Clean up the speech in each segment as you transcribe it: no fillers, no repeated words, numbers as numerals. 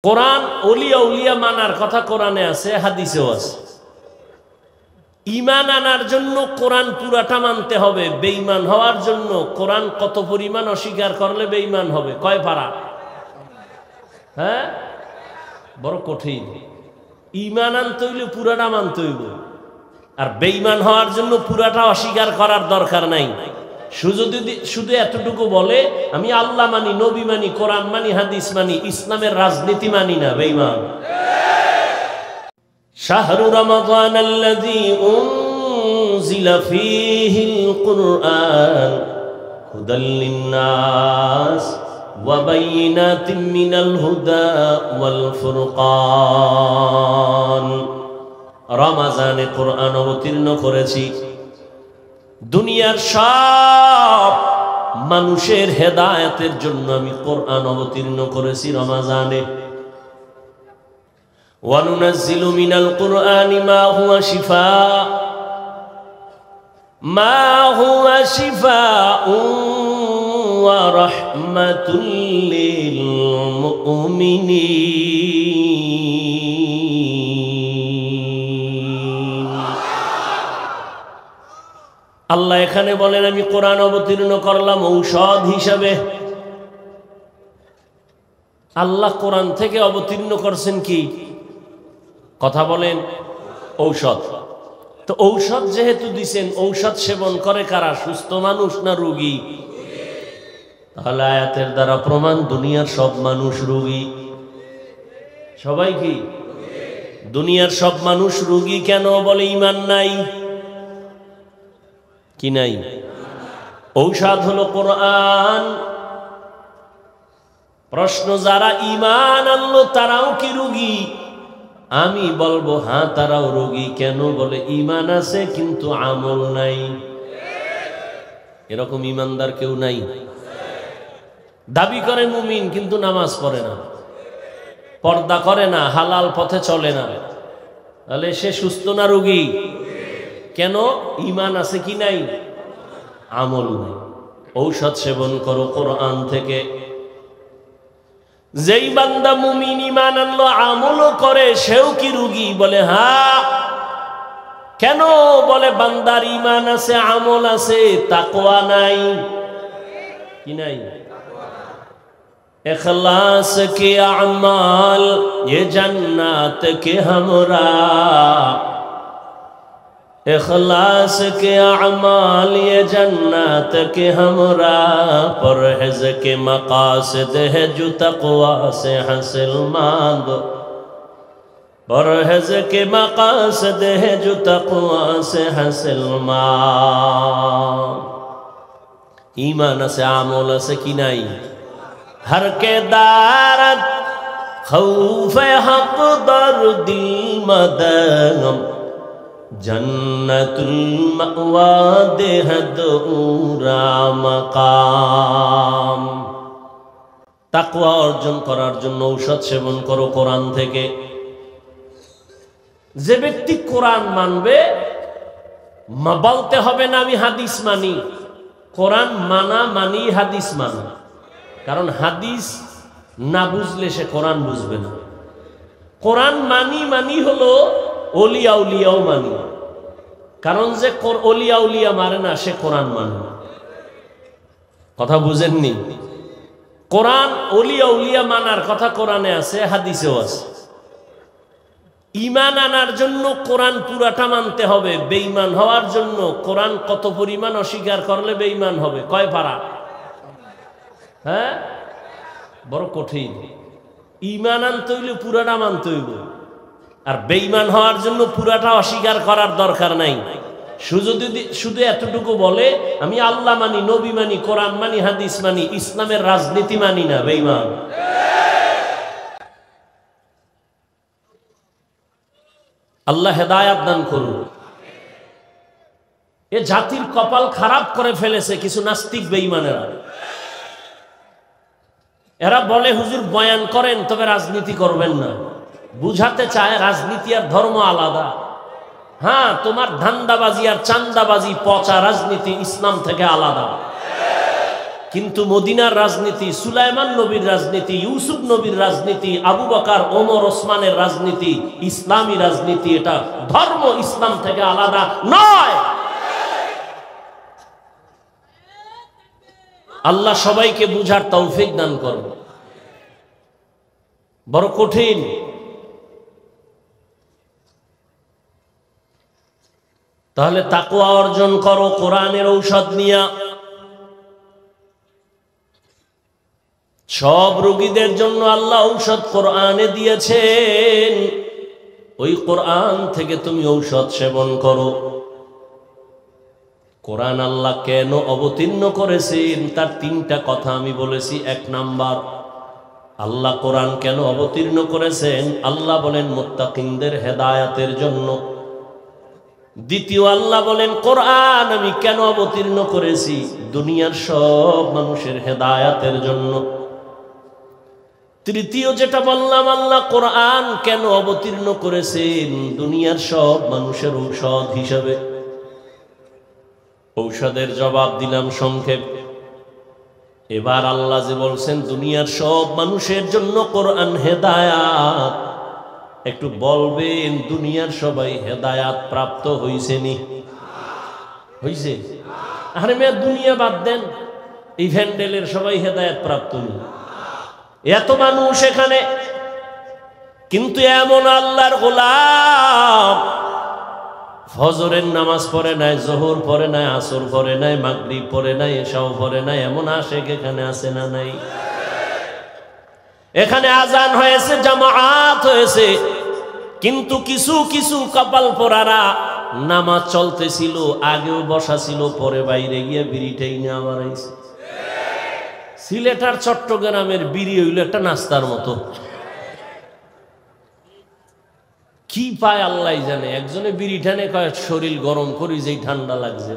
কোরআন Olya উলিয়া মানার কথা কোরআনে আছে, হাদিসেও আছে। ঈমান আনার জন্য কোরআন পুরাটা মানতে হবে, বেঈমান হওয়ার জন্য কোরআন কত পরিমাণ অস্বীকার করলে বেঈমান হবে, কয় পারা? হ্যাঁ, বড় কঠিন। ঈমান আনতে হইলে পুরাটা মানতে হইব, আর বেঈমান হওয়ার জন্য পুরাটা অস্বীকার করার দরকার নাই। শুধু এতটুকু বলে আমি আল্লাহ মানি, নবী মানি, কোরআন মানি, হাদিস মানি, ইসলামের রাজনীতি মানি না, বেঈমান। শাহরু রমাদান আল্লাযী উনজিলা ফীহিল কুরআন হুদাল লিন-নাস ওয়া বাইয়িনাতিন মিনাল হুদা ওয়াল ফুরকান। রমজানে কোরআন অবতীর্ণ করেছি দুনিয়ার সব মানুষের হেদায়েতের জন্য। আমি কোরআন অবতীর্ণ করেছি রমজানে। ওয়া নুনাজ্জিলু মিনাল কুরআনি মা হুয়া শিফাউন ওয়া রাহমাতুল লিল মুমিনিন। আল্লাহ এখানে বলেন আমি কোরআন অবতীর্ণ করলাম ঔষধ হিসাবে। আল্লাহ কোরআন থেকে অবতীর্ণ করছেন কি? কথা বলেন, ঔষধ। তো ঔষধ যেহেতু দিছেন, ঔষধ সেবন করে কারা? সুস্থ মানুষ না রোগী? তাহলে আয়াতের দ্বারা প্রমাণ দুনিয়ার সব মানুষ রোগী। সবাই কি? দুনিয়ার সব মানুষ রোগী কেন? বলে ঈমান নাই। কি নাই? ঔষধ হলো কোরআন। প্রশ্ন, যারা ঈমান আনলো তারাও কি রোগী? আমি বলবো হ্যাঁ, তারাও রোগী। কেন? বলে ঈমান আছে কিন্তু আমল নাই। এরকম ঈমানদার কেউ নাই? দাবি করে মুমিন কিন্তু নামাজ পড়ে না, পর্দা করে না, হালাল পথে চলে না, তাহলে সে সুস্থ না রোগী? কেন? ঈমান আছে কি নাই? আমল নাই। ঔষধ সেবন করো কোরআন থেকে। যেই বান্দা মুমিন ঈমান আনলো, আমলও করে, সেও কি রোগী? বলে হ্যাঁ। কেন? বলে বান্দার ঈমান আছে, আমল আছে, তাকওয়া নাই। কি নাই? इखलास के अमाल ये जन्नत के हमरा, इखलास के अमाल ये जन्नत के हमरा, परहेज के मकासद है जो तक़वा से हासिल मांगो, परहेज के मकासद है जो तक़वा से हासिल मांगो। ईमान से आमल से की नहीं। हर के दारत खौफ हक दर दिल मदगम, जन्नतुल मअवा देहद उरा मकाम। তাকওয়া অর্জন করার জন্য ঔষধ সেবন করো কোরআন থেকে। যে ব্যক্তি কোরআন মানবে, বলতে হবে না আমি হাদিস মানি। কোরআন মানা মানি হাদিস মানা, কারণ হাদিস না বুঝলে সে কোরআন বুঝবে না। কোরআন মানি মানি হলো ওলিয়া উলিয়াও মানি, কারণ যে ওলিয়া উলিয়া মানে না সে কোরআন মানে না। কথা বুঝেননি? কোরআন ওলিয়া উলিয়া মানার কথা কোরআনে আছে, হাদিসেও আছে। ঈমান আনার জন্য কোরআন পুরাটা মানতে হবে, বেঈমান হওয়ার জন্য কোরআন কত পরিমাণ অস্বীকার করলে বেঈমান হবে, কয় পারা? হ্যাঁ, বড় কঠিন। ঈমান আনতে হইলে পুরাটা মানতে হইব, আর বেঈমান হওয়ার জন্য পুরাটা অস্বীকার করার দরকার নাই। শুধু এতটুকু বলে আমি আল্লাহ মানি, নবী মানি, কোরআন মানি, হাদিস মানি, ইসলামের রাজনীতি মানি না, বেঈমান। আল্লাহ হেদায়েত দান করুন। এ জাতির কপাল খারাপ করে ফেলেছে কিছু নাস্তিক বেঈমানেরা। এরা বলে হুজুর বয়ান করেন তবে রাজনীতি করবেন না। বুঝাতে চায় রাজনীতি আর ধর্ম আলাদা। হ্যাঁ, তোমার ধান্দাবাজি আর চান্দাবাজি, পচা রাজনীতি ইসলাম থেকে আলাদা। কিন্তু মদিনার রাজনীতি, সুলাইমান নবীর রাজনীতি, ইউসুফ নবীর রাজনীতি, আবু বকর ওমর ওসমানের রাজনীতি, ইসলামী রাজনীতি, এটা ধর্ম ইসলাম থেকে আলাদা নয়। আল্লাহ সবাইকে বুঝার তৌফিক দান করুন। বড় কঠিন। তাহলে তাকওয়া অর্জন করো কোরআনের ঔষধ নিয়া। সব রোগীদের জন্য আল্লাহ ঔষধ কোরআনে দিয়েছেন, ওই কোরআন থেকে তুমি ঔষধ সেবন করো। কোরআন আল্লাহ কেন অবতীর্ণ করেছেন তার তিনটা কথা আমি বলেছি। এক নাম্বার, আল্লাহ কোরআন কেন অবতীর্ণ করেছেন? আল্লাহ বলেন মুত্তাকিনদের হেদায়েতের জন্য। দ্বিতীয়, আল্লাহ বলেন কোরআন আমি কেন অবতীর্ণ করেছি? দুনিয়ার সব মানুষের হেদায়েতের জন্য। তৃতীয় যেটা বললাম, আল্লাহ কোরআন কেন অবতীর্ণ করেছেন? দুনিয়ার সব মানুষের ঔষধ হিসাবে। ঔষধের জবাব দিলাম সংক্ষেপ। এবার আল্লাহ যে বলছেন দুনিয়ার সব মানুষের জন্য কোরআন হেদায়াত, একটু বলবেন দুনিয়ার সবাই হেদায়াত প্রাপ্ত হইছে নি? হইছে? আরে মেয়ে দুনিয়া বাদ দেন, এই ভ্যান্ডেলের সবাই হেদায়াত প্রাপ্ত নি? এত মানুষ এখানে, কিন্তু এমন আল্লাহর গোলাম ফজরের নামাজ পড়ে নাই, জোহর পড়ে নাই, আসর পড়ে নাই, মাগরিব পড়ে নাই, এশাও পড়ে নাই, এমন আশেক এখানে আছে না নাই? এখানে আজান হয়েছে, জামাআত হয়েছে, কিন্তু কিছু কিছু কপাল পোড়ারা নামাজ চলতেছিল, আগেও বসা ছিল, পরে বাইরে গিয়ে বিড়িটাই নিয়ে আবার আইছে। সিলেট আর চট্টগ্রামের বিড়ি হইল একটা নাস্তার মতো। কি পায় আল্লাহ জানে। একজনে বিড়ি টানে কয় শরীর গরম করি, যেই ঠান্ডা লাগছে।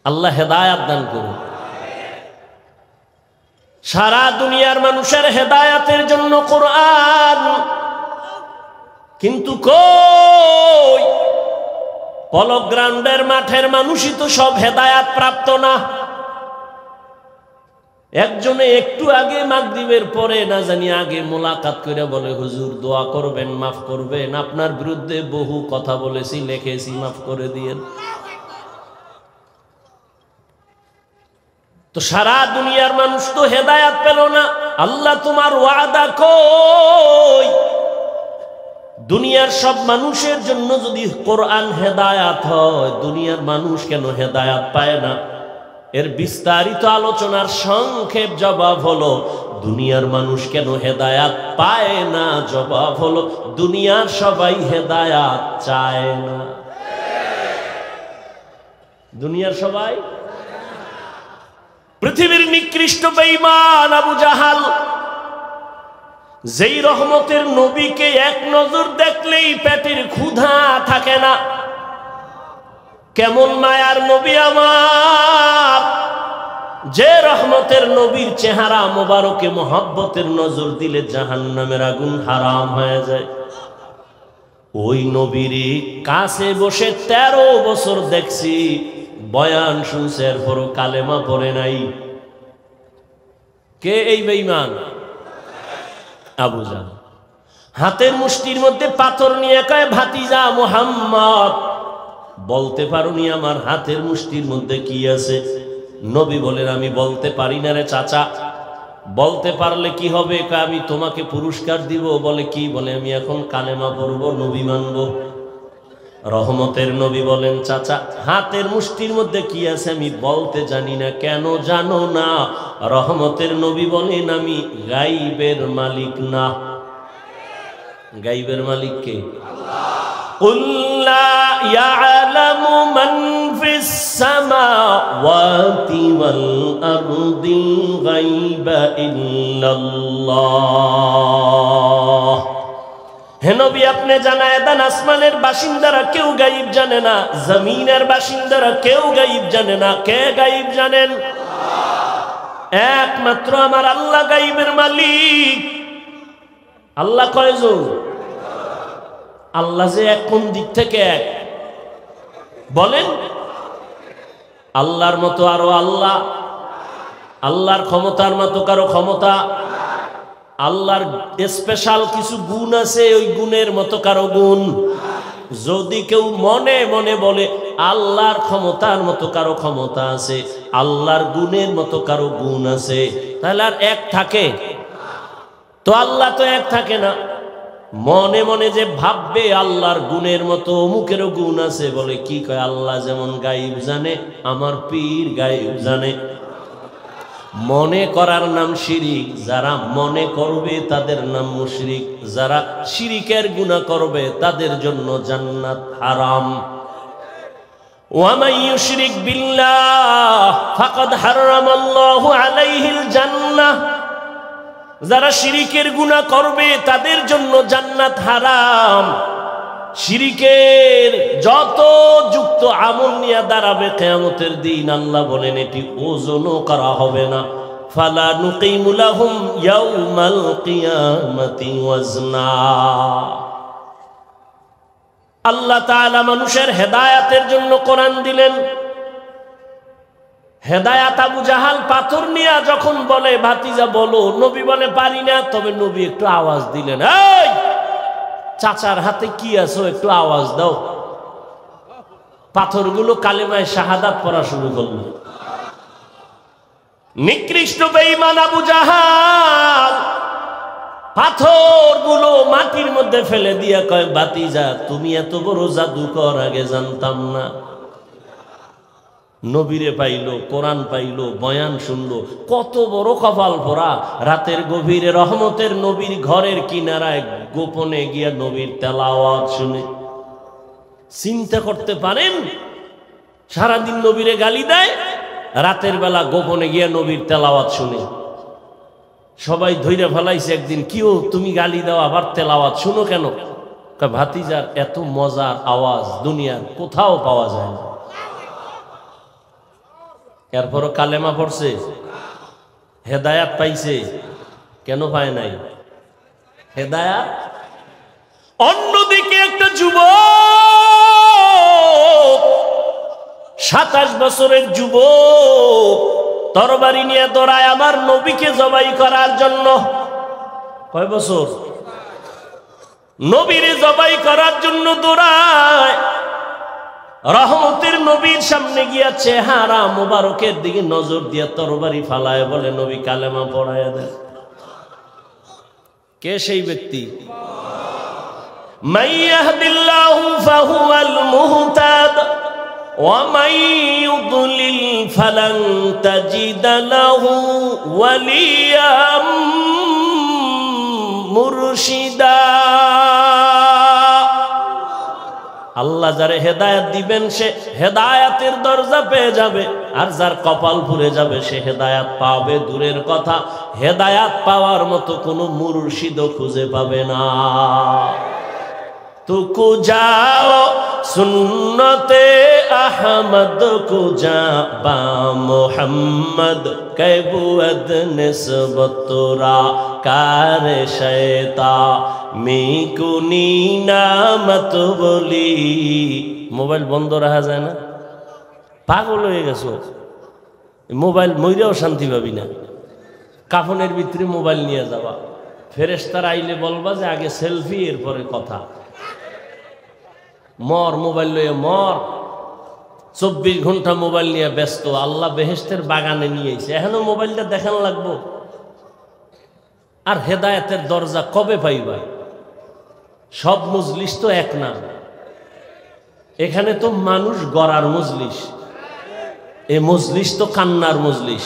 আল্লাহ হেদায়াত দান করুন। সারা দুনিয়ার মানুষের হেদায়াতের জন্য কোরআন, কিন্তু কই পলো গ্রাউন্ডের মাঠের মানুষই তো সব হেদায়াত প্রাপ্ত না। একজনে একটু আগে মাগরিবের পরে না জানি আগে মোলাকাত করে বলে, হুজুর দোয়া করবেন, মাফ করবেন, আপনার বিরুদ্ধে বহু কথা বলেছি, লিখেছি, মাফ করে দিয়েন। তো সারা দুনিয়ার মানুষ তো হেদায়াত পেল না। আল্লাহ তোমার ওয়াদা কই? দুনিয়ার সব মানুষের জন্য যদি কোরআন হেদায়াত হয়, দুনিয়ার মানুষ কেন হেদায়াত পায় না? এর বিস্তারিত আলোচনার সংক্ষেপ জবাব হলো, দুনিয়ার মানুষ কেন হেদায়াত পায় না? জবাব হলো, দুনিয়ার সবাই হেদায়াত চায় না। দুনিয়ার সবাই, পৃথিবীর নিকৃষ্ট বেঈমান আবু জাহাল, যেই রহমতের নবীকে এক নজর দেখলেই পেটের ক্ষুধা থাকে না। কেমন মায়ার নবী আমার, যে রহমতের নবীর চেহারা মোবারকে মোহাব্বতের নজর দিলে জাহান্নামের আগুন হারাম হয়ে যায়। ওই নবীর কাছে বসে 13 বছর দেখছি, বয়ান শুনছে, এরপরও কালেমা পড়ে নাই। কে এই বেঈমান? আবু জাহল। হাতের মুষ্টির মধ্যে পাথর নিয়ে কয়, ভাতিজা মুহাম্মদ, বলতে পারোনি আমার হাতের মুষ্টির মধ্যে কি আছে? নবী বলেন, আমি বলতে পারি না রে চাচা। বলতে পারলে কি হবে? আমি তোমাকে পুরস্কার দিব। বলে কি? বলে আমি এখন কালেমা পড়বো, নবী মানব। রহমতের নবী বলেন, চাচা হাতের মুষ্টির মধ্যে কি আছে আমি বলতে জানি না। কেন জানো না? রহমতের নবী বলেন, আমি গাইবের মালিক না। গাইবের মালিক কে? قُلْ لَا يَعْلَمُ مَنْ فِي السَّمَاوَاتِ وَالْأَرْضِ الْغَيْبَ إِلَّا اللَّهُ। হে নবী, আপনি জানায় দেন, আসমানের বাসিন্দারা কেউ গায়েব জানে না, জমিনের বাসিন্দারা কেউ গায়েব জানে না। কে গায়েব জানেন? একমাত্র আমার আল্লাহ গায়েবের মালিক। আল্লাহ কয়জন? আল্লাহ যে এক, কোন দিক থেকে এক বলেন? আল্লাহর মতো আরো আল্লাহ, আল্লাহর ক্ষমতার মতো কারো ক্ষমতা, আল্লাহর স্পেশাল কিছু গুণ আছে ওই গুণের মতো কারো গুণ। যদি কেউ মনে মনে বলে আল্লাহর ক্ষমতার মতো কারো ক্ষমতা আছে, আল্লাহর গুণের মতো কারো গুণ আছে, তাহলে আর এক থাকে? তো আল্লাহ তো এক থাকে না। মনে মনে যে ভাববে আল্লাহর গুণের মতো অমুকেরও গুণ আছে, বলে কি কয়, আল্লাহ যেমন গায়েব জানে, আমার পীর গায়েব জানে। মনে করার নাম শিরিক। যারা মনে করবে তাদের নাম মুশরিক। যারা শিরিকের গুনাহ করবে তাদের জন্য জান্নাত হারাম। ওয়ামান ইউশরিক বিল্লাহ ফাকাদ হারামাল্লাহু আলাইহিল জান্নাহ। যারা শিরিকের গুনাহ করবে তাদের জন্য জান্নাত হারাম। শিরিকের যত যুক্ত আমল নিয়ে দাঁড়াবে কিয়ামতের দিন, আল্লাহ বলেন এটি ওজনও করা হবে না। ফালা নুকিমু লাহুম ইয়াউমাল কিয়ামাতি ওয়াজনা। আল্লাহ তাআলা মানুষের হেদায়েতের জন্য কোরআন দিলেন। হেদায়েত আবু জাহাল পাথর নিয়ে যখন বলে ভাতিজা বলো, নবী বলে পারি না, তবে নবী একটু আওয়াজ দিলেন, এই চাচার হাতে কি আছো একটু আওয়াজ দাও। পাথরগুলো কালেমায়ে শাহাদাত পড়া শুরু করল। নিকৃষ্ট বেঈমান আবু জাহাল পাথরগুলো মাটির মধ্যে ফেলে দিয়া কয়, ভাতিজা তুমি এত বড় জাদুকর, আগে জানতাম না। নবীরে পাইলো, কোরআন পাইলো, বয়ান শুনলো, কত বড় কপাল পরা। রাতের গভীরে রহমতের নবীর ঘরের কিনারায় গোপনে গিয়া নবীর তেলাওয়াত শুনে। চিন্তা করতে পারেন, সারাদিন নবীরে গালি দেয়, রাতের বেলা গোপনে গিয়া নবীর তেলাওয়াত শুনে। সবাই ধৈর্য ফেলাইছে একদিন, কিও তুমি গালি দাও আবার তেলাওয়াত শুনো কেন? ভাতিজার এত মজার আওয়াজ দুনিয়ার কোথাও পাওয়া যায় না। এরপরও কালেমা পড়ছে, হেদায়াত পাইছে, কেন পায় নাই হেদায়াত? অন্যদিকে একটা যুবক, 27 বছরের যুবক, তরবারি নিয়ে দৌড়ায় আমার নবীকে জবাই করার জন্য। কয় বছর? নবীরে জবাই করার জন্য দৌড়ায়। রহমতের নবীর সামনে গিয়া চেহারা মোবারকের দিকে নজর দিয়া তরবারি ফালায়, বলে নবী কালেমা পড়ায় দেন। কে সেই ব্যক্তি? মান ইয়াহদিল্লাহু ফাহুয়াল মুহতাদ ওয়া মান ইউদ্লিল ফালান তাজিদা লাহু ওয়ালিয়াম মুরশিদা। আল্লাহ যারে হেদায়েত দিবেন সে হেদায়েতের দরজা পেয়ে যাবে, আর যার কপাল পুড়ে যাবে সে হেদায়েত পাবে দূরের কথা, হেদায়েত পাওয়ার মতো কোনো মুর্শিদও খুঁজে পাবে না। তু কুজাও সুন্নতে আহমদ কুজা বা মোহাম্মদ कैबुअद निस्बतुरा कार शैता मिकुनी नामत বলি। মোবাইল বন্ধ রাখা যায় না? পাগল হয়ে গেছো, মোবাইল মইরাও শান্তি পাবি না। কাফনের ভিতরে মোবাইল নিয়ে যাওয়া, ফেরেশতারা আইলে বলবা যে আগে সেলফি এরপরে কথা। মর মোবাইল লইয়া মর। 24 ঘন্টা মোবাইল নিয়ে ব্যস্ত। আল্লাহ বেহেশতের বাগানে নিয়ে এসে এখনো মোবাইলটা দেখান লাগবো? আর হেদায়েতের দরজা কবে পাইবা? সব মজলিস তো এক না, এখানে তো মানুষ গড়ার মজলিস, এ মজলিস তো কান্নার মজলিস।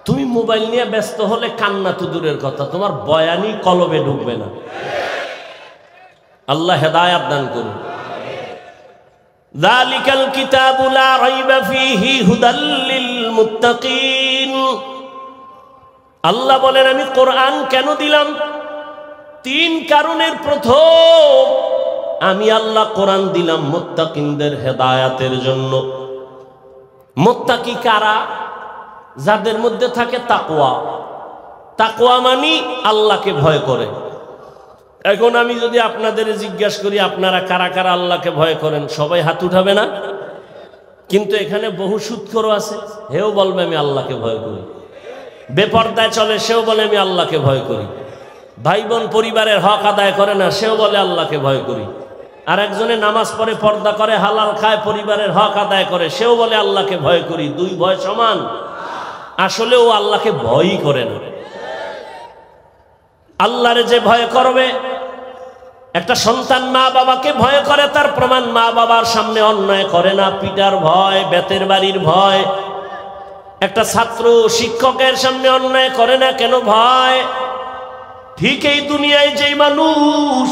তুমি মোবাইল নিয়ে ব্যস্ত হলে কান্না তো দূরের কথা, তোমার বয়ানি কলবে ঢুকবে না। আল্লাহ হেদায়েত দান করুন। যালিকাল কিতাবু লা রাইবা ফীহি হুদাল লিল মুত্তাকিন। আল্লাহ বলেন আমি কোরআন কেন দিলাম? 3 কারণের প্রথম, আমি আল্লাহ কোরআন দিলাম মুত্তাকিনদের হেদায়েতের জন্য। মুত্তাকি কারা? যাদের মধ্যে থাকে তাকওয়া। তাকওয়া মানে আল্লাহকে ভয় করে। এখন আমি যদি আপনাদের জিজ্ঞাসা করি আপনারা কারা কারা আল্লাহকে ভয় করেন, সবাই হাত উঠাবে না? কিন্তু এখানে বহু সুদখোর আছে, হেও বলবে আমি আল্লাহকে ভয় করি। বেপর্দায় চলে, সেও বলে আমি আল্লাহকে ভয় করি। ভাই বোন পরিবারের হক আদায় করে না, সেও বলে আল্লাহকে ভয় করি। আর একজনে নামাজ পড়ে, পর্দা করে, হালাল খায়, পরিবারের হক আদায় করে, সেও বলে আল্লাহকে ভয় করি। দুই ভয় সমান? আসলে ও আল্লাহকে ভয়ই করে না। আল্লাহরে যে ভয় করবে, একটা সন্তান মা বাবাকে ভয় করে, তার প্রমাণ মা বাবার সামনে অন্যায় করে না, পিটার ভয়, বেতের বাড়ির ভয়। একটা ছাত্র শিক্ষকের সামনে অন্যায় করে না, কেন ভয়? ঠিক এই দুনিয়ায় যেই মানুষ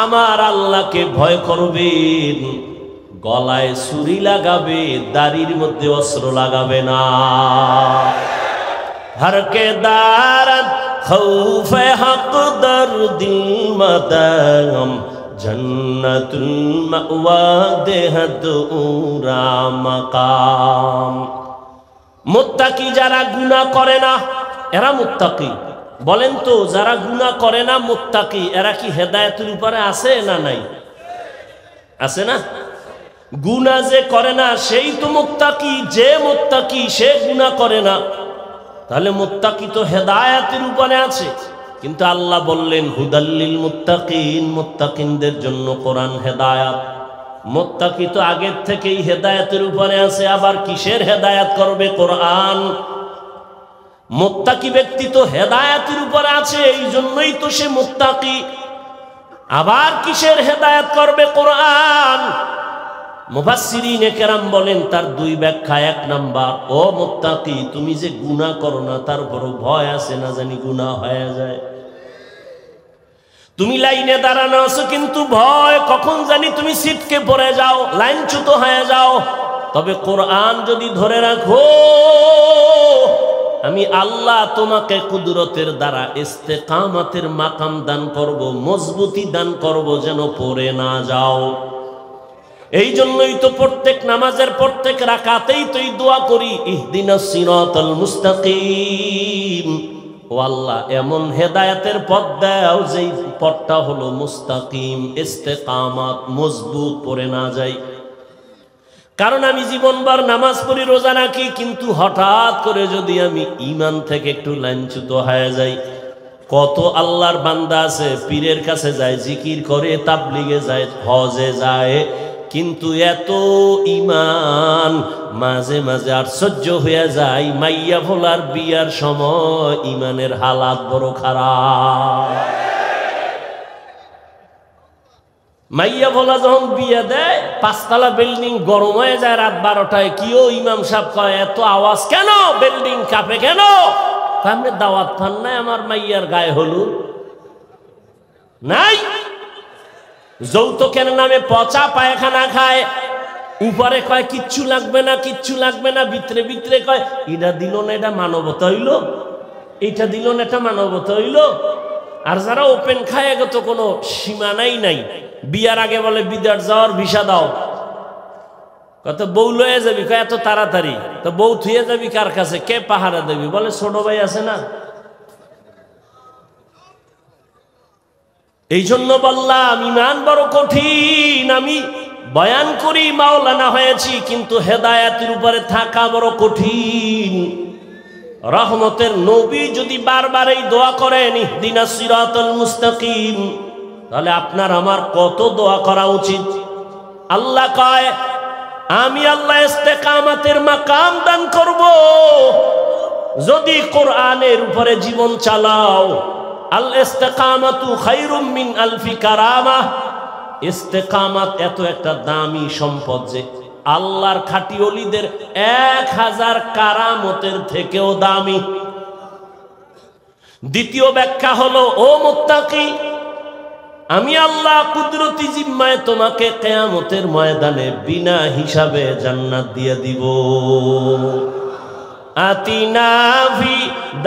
আমার আল্লাহকে ভয় করবেন, গলায় ছুরি লাগাবে, দাড়ির মধ্যে অস্ত্র লাগাবে না। হরকে দারাত খৌফে হক দরদিল মাদাম জন্নতুল মাওয়া দেহদ উরা মাকাম। মুত্তাকি যারা গুনাহ করে না, এরা মুত্তাকি। বলেন তো, যারা গুনাহ করে না মুত্তাকি, এরা কি হেদায়েতের উপরে আছে না নাই? আছে না? গুনাহ যে করে না সেই তো মুত্তাকি। যে মুত্তাকি সে গুনাহ করে না, তাহলে মুত্তাকি তো হেদায়েতের উপরে আছে। কিন্তু আল্লাহ বললেন হুদাল্লিল মুত্তাকিন, মুত্তাকিনদের জন্য কোরআন হেদায়েত। মুত্তাকি তো আগের থেকেই হেদায়েতের উপরে আছে, আবার কিসের হেদায়েত করবে? কোরআন। মুত্তাকি ব্যক্তি তো হেদায়েতের উপরে আছে, এই জন্যই তো সে মুত্তাকি। আবার কিসের হেদায়েত করবে? কোরআন। মুফাসসিরিনে কেরাম বলেন তার দুই ব্যাখ্যা। এক নাম্বার, ও মুত্তাকি, তুমি যে গুনাহ করো না, তারপরও ভয় আছে না জানি গুনাহ হয়ে যায়। তুমি লাইনে দাঁড়ানো আছো, কিন্তু ভয় কখন জানি তুমি ছিটকে পড়ে যাও, লাইনচ্যুত হয়ে যাও। তবে কোরআন যদি ধরে রাখো, আমি আল্লাহ তোমাকে কুদরতের দ্বারা ইস্তেকামাতের মাকাম দান করব, মজবুতি দান করব, যেন পড়ে না যাও। এই জন্যই তো প্রত্যেক নামাজের প্রত্যেক রাকাতেই তো এই দোয়া করি, ইহদিনাস সিরাতাল মুস্তাকিম। ও আল্লাহ, এমন হেদায়েতের পথ দাও যেই পথটা হলো মুস্তাকিম, ইস্তেকামাত, মজবুত, পড়ে না যাই। কারণ আমি জীবনভর নামাজ পড়ি, রোজা রাখি, কিন্তু হঠাৎ করে যদি আমি ঈমান থেকে একটু লাঞ্ছিত হয়ে যাই। কত আল্লাহর বান্দা আছে, পীরের কাছে যায়, জিকির করে, তাবলিগে যায়, হজে যায়, কিন্তু এত ঈমান মাঝে মাঝে আশ্চর্য হয়ে যায়। মাইয়া ভোলার বিয়ার সময় ঈমানের হালাত বড় খারাপ। মাইয়া ভোলা যখন বিয়ে দেয়, 5 তলা বিল্ডিং গরম হয়ে যায় রাত 12টায়। কিও ইমাম সাহেব কয়, এত আওয়াজ কেন? বিল্ডিং কাঁপে কেন? আপনি দাওয়াত পান নাই আমার মাইয়ার গায়ে হলুদ নাই? যৌতুকের নামে পচা পায়খানা খায়, উপরে কয় কিচ্ছু লাগবে না, কিচ্ছু লাগবে না, ভিতরে ভিতরে কয় এটা দিল না, এটা মানবতা হইল, এটা দিল না, এটা মানবতা হইল। আর যারা ওপেন খায়, এগো তো কোনো সীমানাই নাই। বিয়ার আগে বলে বিদেশ যাওয়ার ভিসা দাও, কত বউ লয়ে যাবি, কয় এত তাড়াতাড়ি? তো বউ থুয়ে যাবি কার কাছে? কে পাহারা দেবি? বলে ছোট ভাই আছে না। এই জন্য বললাম ঈমান বড় কঠিন। আমি বয়ান করি, মাওলানা হয়েছি, কিন্তু হেদায়েতের উপরে থাকা বড় কঠিন। রহমতের নবী যদি বারবার এই দোয়া করেন ইহদিনাস সিরাতাল মুস্তাকিম, তাহলে আপনার আমার কত দোয়া করা উচিত। আল্লাহ কয়, আমি আল্লাহ ইস্তেকামাতের মাকাম দান করব যদি কোরআনের উপরে জীবন চালাও। আল ইস্তেকামাতু খায়রুম মিন আলফি কারামাহ। ইস্তেকামাত এত একটা দামি সম্পদ যে আল্লাহর খাঁটি ওলিদের 1000 কারামতের থেকেও দামি। দ্বিতীয় ব্যাখ্যা হলো, ও মুত্তাকি, আমি আল্লাহ কুদরতি জিম্মায় তোমাকে কিয়ামতের ময়দানে বিনা হিসাবে জান্নাত দিয়ে দিব। আতিনা ফি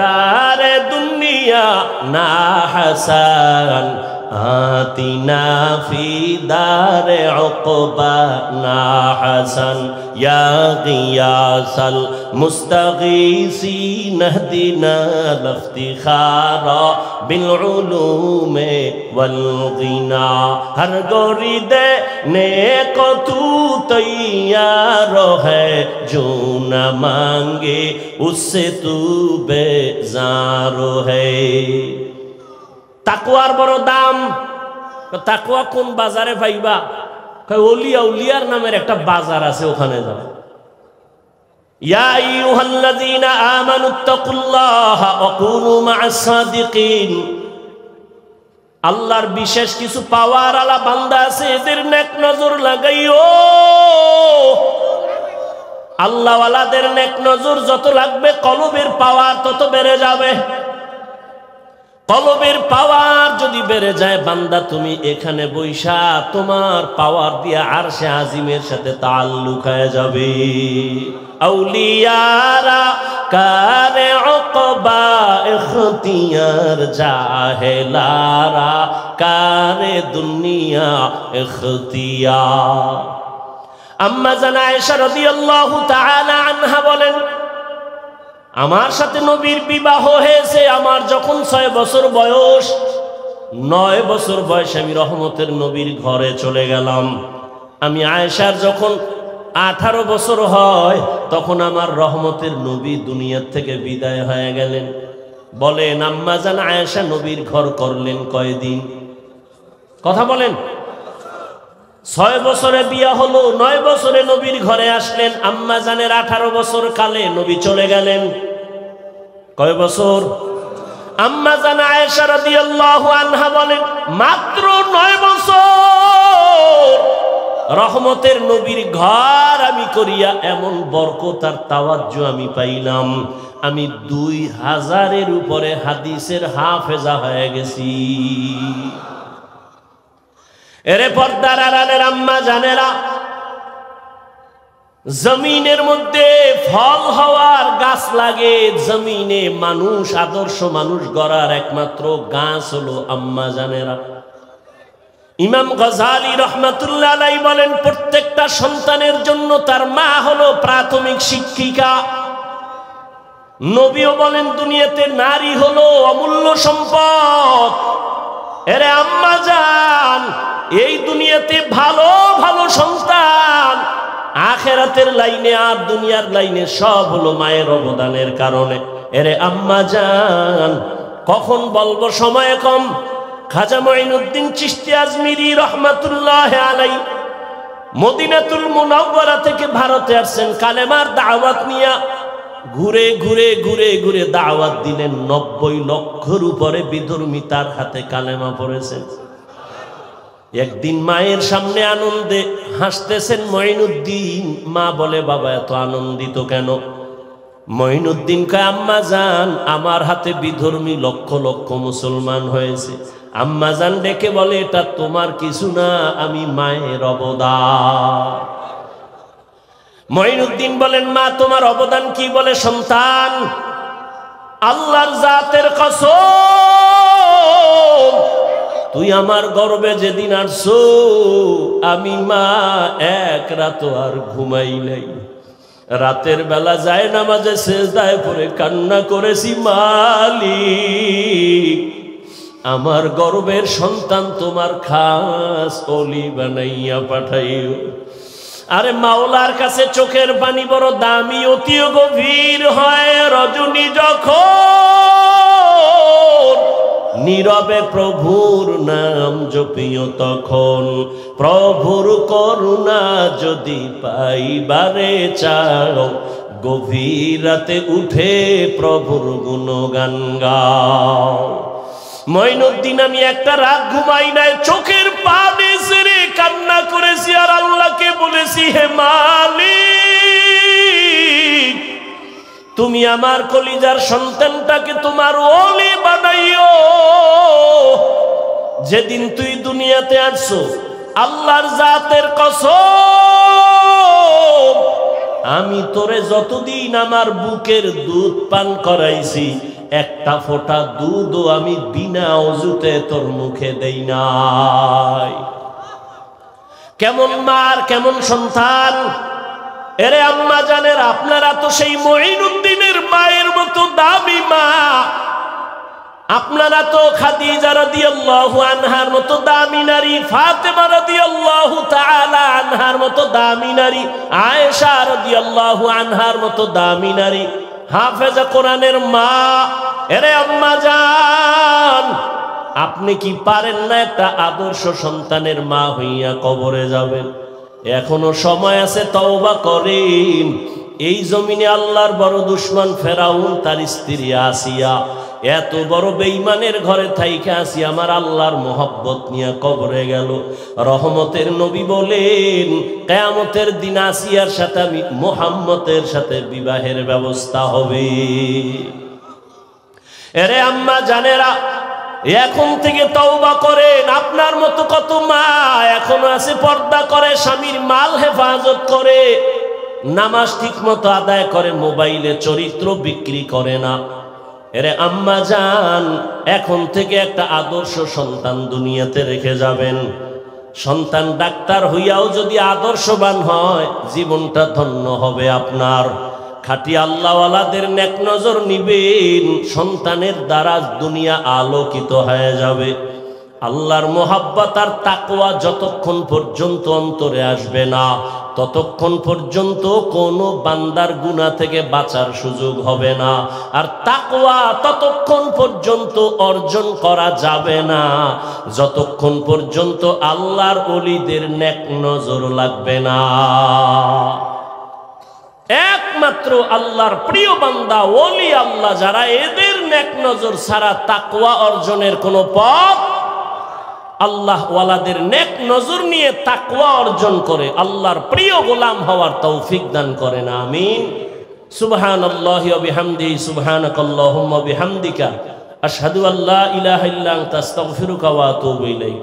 দারে দুনিয়া না হাসান আতিনা ফি দারে উকবানা হাসান ইয়া গিয়াসাল মুস্তাগীসিন ইহদিনা লিফতিখারা বিল উলুমে ওয়াল গিনা হর গোরি দেনে কো তু তৈয়ার হ্যায় जो न मांगे उससे तू बेजार है। তাকওয়ার বড় দাম। তাকওয়া কোন বাজারে পাইবা? ওলিয়া উলিয়ার নামের একটা বাজার আছে, ওখানে যাও। ইয়া আইয়ুহাল্লাযীনা আমানুত্তাকুল্লাহা ওয়া কুনু মা'আস সাদিকিন। আল্লাহর বিশেষ কিছু পাওয়ার আলা বান্দা আছে, এদের নেক নজর লাগাইও। আল্লাহওয়ালাদের নেক নজর যত লাগবে, কলবের পাওয়ার তত বেড়ে যাবে। কলবের পাওয়ার যদি বেড়ে যায়, বান্দা তুমি এখানে বৈশা তোমার পাওয়ার দিয়া আরশে আজিমের সাথে তাআল্লুক হয়ে যাবে। আউলিয়ারা কারে উকবা ইখতিয়ার, জাহেলারা কারে দুনিয়া ইখতিয়ার। আম্মা জান আয়েশা রাদিয়াল্লাহু তাআলা আনহা বলেন, আমার সাথে নবীর বিবাহ হয়েছে আমার যখন 6 বছর বয়স। 9 বছর বয়সে আমি রহমতের নবীর ঘরে চলে গেলাম। আমি আয়েশার যখন 18 বছর হয়, তখন আমার রহমতের নবী দুনিয়ার থেকে বিদায় হয়ে গেলেন। বলেন আম্মা জান আয়েশা নবীর ঘর করলেন কয়দিন? কথা বলেন। 6 বছরে বিয়া হলো, 9 বছরে নবীর ঘরে আসলেন। আম্মা জানের 18 বছর কালে নবী চলে গেলেন। কয় বছর? আম্মা জান আয়েশা রাদিয়াল্লাহু আনহা বলেন, মাত্র 9 বছর রহমতের নবীর ঘর আমি করিয়া এমন বরকত আর তাওয়াজ্জু আমি পাইলাম, আমি 2000-এর উপরে হাদিসের হাফেজা হয়ে গেছি। এরে পর্দার আড়ালের আম্মা জানেরা, জমিনের মধ্যে ফল হওয়ার গাছ লাগে, জমিনে মানুষ আদর্শ মানুষ গড়ার একমাত্র গাছ হলো আম্মা জানেরা। ইমাম গজালি রহমাতুল্লাহ আলাইহি বলেন, প্রত্যেকটা সন্তানের জন্য তার মা হলো প্রাথমিক শিক্ষিকা। নবীও বলেন, দুনিয়াতে নারী হলো অমূল্য সম্পদ। এরে আম্মা জান, এই দুনিয়াতে ভালো ভালো সন্তান আখেরাতের লাইনে আর দুনিয়ার লাইনে সব হলো মায়ের অবদানের কারণে। এরে আম্মা জান, কখন বলবো, সময় কম। খাজা মঈনুদ্দিন চিশতি আজমিরি রহমাতুল্লাহ আলাইহি মদিনাতুল মুনাওয়ারা থেকে ভারতে আসছেন কালেমার দাওয়াত নিয়ে। ঘুরে ঘুরে ঘুরে ঘুরে দাওয়াত দিলেন। 90 লক্ষের উপরে বিধর্মী তার হাতে কালেমা পড়েছেন। একদিন মায়ের সামনে আনন্দে হাসতেছেন মঈনুদ্দিন। মা বলে, বাবা এত আনন্দিত কেন? মঈনুদ্দিন কয়, আম্মা জান, আমার হাতে বিধর্মী লক্ষ লক্ষ মুসলমান হয়েছে। আম্মা জান ডেকে বলে, এটা তোমার কিছু না, আমি মায়ের অবদান। মঈনুদ্দিন বলেন, মা তোমার অবদান কি? বলে, সন্তান, আল্লাহর জাতের কসম, তুই আমার গর্বে যেদিন আসছো, আমি মা এক রাত আর ঘুমাই নাই। রাতের বেলা যায় নামাজে সেজদায় পড়ে কান্না করেছি, মালিক আমার গর্বের সন্তান তোমার খাস ওলি বানাইয়া পাঠাইও। আরে মাওলার কাছে চোখের পানি বড় দামি, অতি গভীর হয় রজনী যখন নীরবে প্রভুর নাম জপিও তখন। প্রভুর করুণা যদি পাইবারে চাও, গভীর রাতে উঠে প্রভুর গুণগান গাও। মঈনুদ্দিন, আমি একটা রাত ঘুমাই নাই, চোখের পানি ছেড়ে কান্না করেছি আর আল্লাহকে বলেছি, হে মালিক, তুমি আমার কলিজার সন্তানটাকে তোমার ওলি বানাইও। যেদিন তুই দুনিয়াতে আসছো, আল্লাহর জাতের কসম, আমি তোরে যতদিন আমার বুকের দুধ পান করাইছি, একটা ফোঁটা দুধও আমি বিনা অজুতে তোর মুখে দেই নাই। কেমন মার কেমন সন্তান। এরে আম্মা জানের, আপনারা তো সেই মঈনুদ্দিনের মায়ের মতো দামি মা, আপনারা তো খাদিজা রাদিয়াল্লাহু আনহার মতো দামি নারী, ফাতেমা রাদিয়াল্লাহু তাআলা আনহার মতো দামি নারী, আয়েশা রাদিয়াল্লাহু আনহার মতো দামি নারী, হাফেজা কোরআনের মা। এরে আম্মা জান, আপনি কি পারেন না একটা আদর্শ সন্তানের মা হইয়া কবরে যাবেন? এখনো সময় আছে, তওবা করেন। এই জমিনে আল্লাহর বড় দুশমন ফেরাউন, তার স্ত্রী আসিয়া এত বড় বেঈমানের ঘরে থাইকা আসিয়া আমার আল্লাহর মোহব্বত নিয়ে কবরে গেল। রহমতের নবী বলেন, কিয়ামতের দিন আসিয়ার সাথে আমি মুহাম্মদের সাথে বিবাহের ব্যবস্থা হবে। এরে আম্মা জানেরা, এখন থেকে তওবা করেন। আপনার মতো কত মা এখনো আছে, পর্দা করে, স্বামীর মাল হেফাজত করে, নামাজ ঠিক মতো আদায় করে, মোবাইলে চরিত্র বিক্রি করে না। এরে আম্মা জান, এখন থেকে একটা আদর্শ সন্তান দুনিয়াতে রেখে যাবেন। সন্তান ডাক্তার হইয়াও যদি আদর্শবান হয়, জীবনটা ধন্য হবে আপনার। খাঁটি আল্লাহওয়ালাদের নেক নজর নিবেন, সন্তানের দ্বারা দুনিয়া আলোকিত হয়ে যাবে। আল্লাহর মোহাব্বত আর তাকওয়া যতক্ষণ পর্যন্ত অন্তরে আসবে না, ততক্ষণ পর্যন্ত কোনো বান্দার গুনাহ থেকে বাঁচার সুযোগ হবে না। আর তাকওয়া ততক্ষণ পর্যন্ত অর্জন করা যাবে না, যতক্ষণ পর্যন্ত আল্লাহর ওলিদের নেক নজর লাগবে না। একমাত্র আল্লাহর প্রিয় বান্দা, ওলি আল্লাহ যারা, এদের নেক নজর ছাড়া তাকওয়া অর্জনের কোনো পথ, আল্লাহ ওয়ালাদের নেক নজর নিয়ে তাকওয়া অর্জন করে আল্লাহর প্রিয় গোলাম হওয়ার তৌফিক দান করেন। আমিন। সুবহানাল্লাহি ওয়া বিহামদিহি, সুবহানাকাল্লাহুম্মা বিহামদিকা, আশহাদু আল্লা ইলাহা ইল্লা আনতা, আস্তাগফিরুকা ওয়া আতুবু ইলাইক।